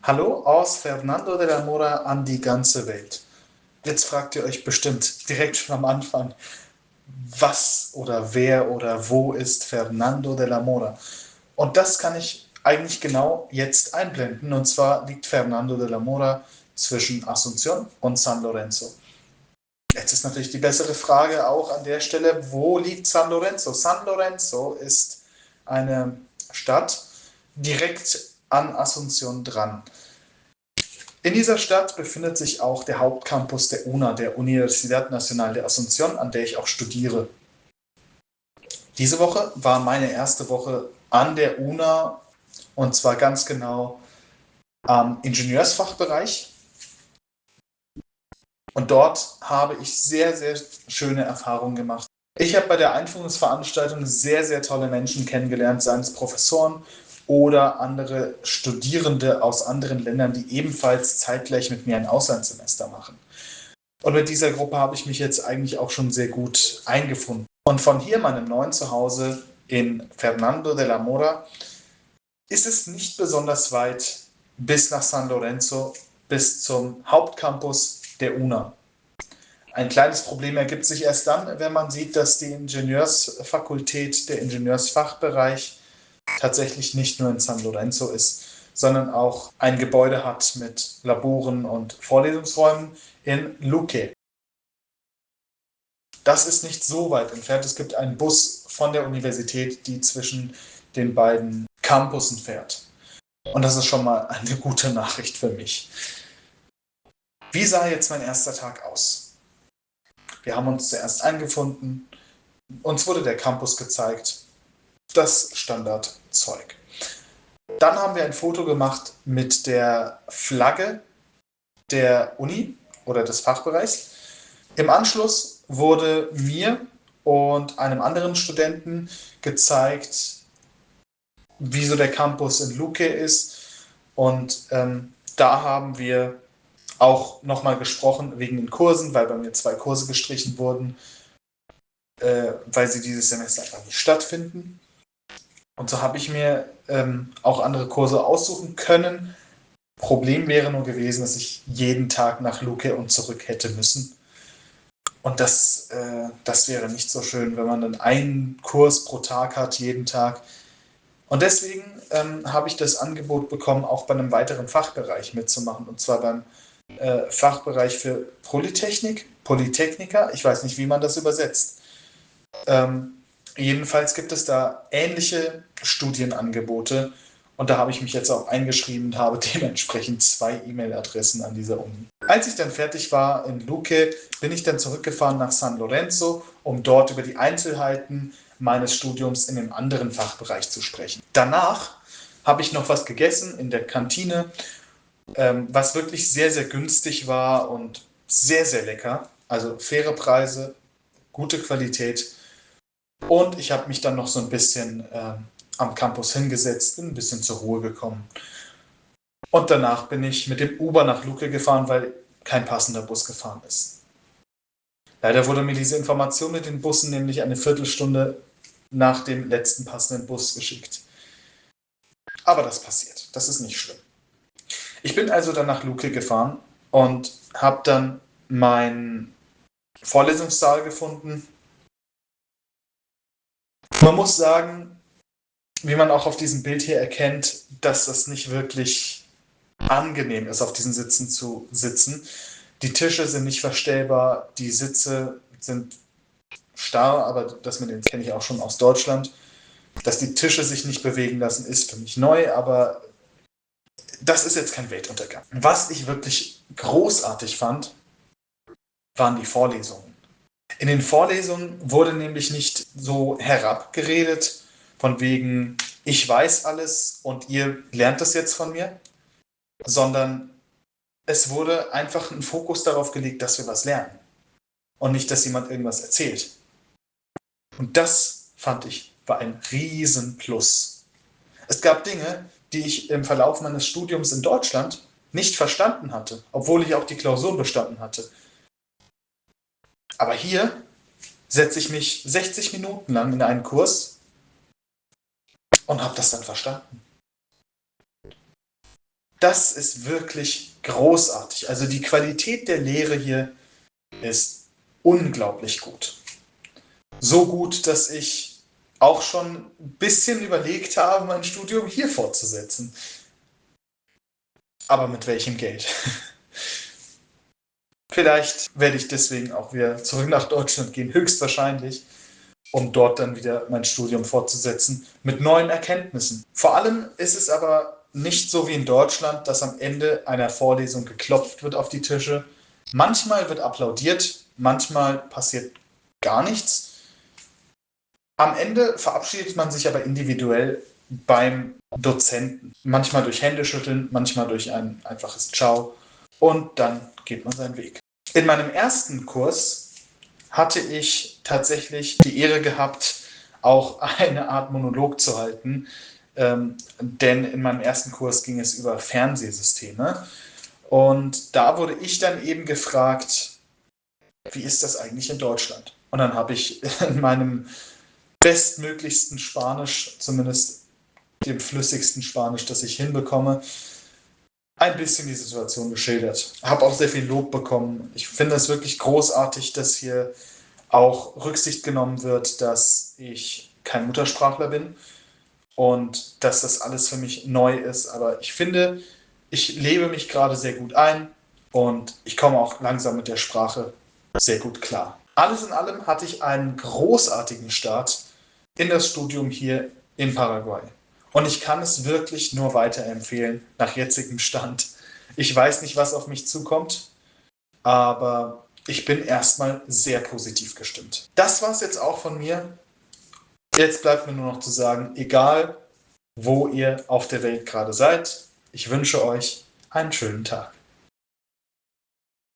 Hallo aus Fernando de la Mora an die ganze Welt. Jetzt fragt ihr euch bestimmt direkt schon am Anfang, was oder wer oder wo ist Fernando de la Mora? Und das kann ich eigentlich genau jetzt einblenden. Und zwar liegt Fernando de la Mora zwischen Asunción und San Lorenzo. Jetzt ist natürlich die bessere Frage auch an der Stelle, wo liegt San Lorenzo? San Lorenzo ist eine Stadt direkt an Asunción dran. In dieser Stadt befindet sich auch der Hauptcampus der UNA, der Universidad Nacional de Asunción, an der ich auch studiere. Diese Woche war meine erste Woche an der UNA und zwar ganz genau am Ingenieursfachbereich. Und dort habe ich sehr, sehr schöne Erfahrungen gemacht. Ich habe bei der Einführungsveranstaltung sehr, sehr tolle Menschen kennengelernt, seien es Professoren oder andere Studierende aus anderen Ländern, die ebenfalls zeitgleich mit mir ein Auslandssemester machen. Und mit dieser Gruppe habe ich mich jetzt eigentlich auch schon sehr gut eingefunden. Und von hier, meinem neuen Zuhause in Fernando de la Mora, ist es nicht besonders weit bis nach San Lorenzo, bis zum Hauptcampus der UNA. Ein kleines Problem ergibt sich erst dann, wenn man sieht, dass die Ingenieursfakultät, der Ingenieursfachbereich tatsächlich nicht nur in San Lorenzo ist, sondern auch ein Gebäude hat mit Laboren und Vorlesungsräumen in Luque. Das ist nicht so weit entfernt. Es gibt einen Bus von der Universität, die zwischen den beiden Campussen fährt. Und das ist schon mal eine gute Nachricht für mich. Wie sah jetzt mein erster Tag aus? Wir haben uns zuerst eingefunden. Uns wurde der Campus gezeigt. Das Standardzeug. Dann haben wir ein Foto gemacht mit der Flagge der Uni oder des Fachbereichs. Im Anschluss wurde mir und einem anderen Studenten gezeigt, wie so der Campus in Luque ist. Und da haben wir auch nochmal gesprochen wegen den Kursen, weil bei mir 2 Kurse gestrichen wurden, weil sie dieses Semester einfach nicht stattfinden. Und so habe ich mir auch andere Kurse aussuchen können. Problem wäre nur gewesen, dass ich jeden Tag nach Luque und zurück hätte müssen. Und das wäre nicht so schön, wenn man dann einen Kurs pro Tag hat, jeden Tag. Und deswegen habe ich das Angebot bekommen, auch bei einem weiteren Fachbereich mitzumachen. Und zwar beim Fachbereich für Polytechniker. Ich weiß nicht, wie man das übersetzt. Jedenfalls gibt es da ähnliche Studienangebote. Und da habe ich mich jetzt auch eingeschrieben und habe dementsprechend 2 E-Mail-Adressen an dieser Uni. Als ich dann fertig war in Luque, bin ich dann zurückgefahren nach San Lorenzo, um dort über die Einzelheiten meines Studiums in dem anderen Fachbereich zu sprechen. Danach habe ich noch was gegessen in der Kantine, was wirklich sehr, sehr günstig war und sehr, sehr lecker. Also faire Preise, gute Qualität. Und ich habe mich dann noch so ein bisschen am Campus hingesetzt, bin ein bisschen zur Ruhe gekommen. Und danach bin ich mit dem Uber nach Luque gefahren, weil kein passender Bus gefahren ist. Leider wurde mir diese Information mit den Bussen nämlich eine Viertelstunde nach dem letzten passenden Bus geschickt. Aber das passiert, das ist nicht schlimm. Ich bin also dann nach Luque gefahren und habe dann meinen Vorlesungssaal gefunden. Man muss sagen, wie man auch auf diesem Bild hier erkennt, dass das nicht wirklich angenehm ist, auf diesen Sitzen zu sitzen. Die Tische sind nicht verstellbar, die Sitze sind starr, aber das mit denen kenne ich auch schon aus Deutschland. Dass die Tische sich nicht bewegen lassen, ist für mich neu, aber das ist jetzt kein Weltuntergang. Was ich wirklich großartig fand, waren die Vorlesungen. In den Vorlesungen wurde nämlich nicht so herabgeredet, von wegen, ich weiß alles und ihr lernt das jetzt von mir, sondern es wurde einfach ein Fokus darauf gelegt, dass wir was lernen und nicht, dass jemand irgendwas erzählt. Und das fand ich war ein Riesenplus. Es gab Dinge, die ich im Verlauf meines Studiums in Deutschland nicht verstanden hatte, obwohl ich auch die Klausuren bestanden hatte. Aber hier setze ich mich 60 Minuten lang in einen Kurs und habe das dann verstanden. das ist wirklich großartig. Also die Qualität der Lehre hier ist unglaublich gut. So gut, dass ich auch schon ein bisschen überlegt habe, mein Studium hier fortzusetzen. Aber mit welchem Geld? Vielleicht werde ich deswegen auch wieder zurück nach Deutschland gehen, höchstwahrscheinlich, um dort dann wieder mein Studium fortzusetzen mit neuen Erkenntnissen. Vor allem ist es aber nicht so wie in Deutschland, dass am Ende einer Vorlesung geklopft wird auf die Tische. Manchmal wird applaudiert, manchmal passiert gar nichts. Am Ende verabschiedet man sich aber individuell beim Dozenten. Manchmal durch Händeschütteln, manchmal durch ein einfaches Ciao und dann geht man seinen Weg. In meinem ersten Kurs hatte ich tatsächlich die Ehre gehabt, auch eine Art Monolog zu halten, denn in meinem ersten Kurs ging es über Fernsehsysteme und da wurde ich dann eben gefragt, wie ist das eigentlich in Deutschland? Und dann habe ich in meinem bestmöglichsten Spanisch, zumindest dem flüssigsten Spanisch, das ich hinbekomme, ein bisschen die Situation geschildert. Habe auch sehr viel Lob bekommen. Ich finde es wirklich großartig, dass hier auch Rücksicht genommen wird, dass ich kein Muttersprachler bin und dass das alles für mich neu ist. Aber ich finde, ich lebe mich gerade sehr gut ein und ich komme auch langsam mit der Sprache sehr gut klar. Alles in allem hatte ich einen großartigen Start in das Studium hier in Paraguay. Und ich kann es wirklich nur weiterempfehlen, nach jetzigem Stand. Ich weiß nicht, was auf mich zukommt, aber ich bin erstmal sehr positiv gestimmt. Das war es jetzt auch von mir. Jetzt bleibt mir nur noch zu sagen, egal wo ihr auf der Welt gerade seid, ich wünsche euch einen schönen Tag.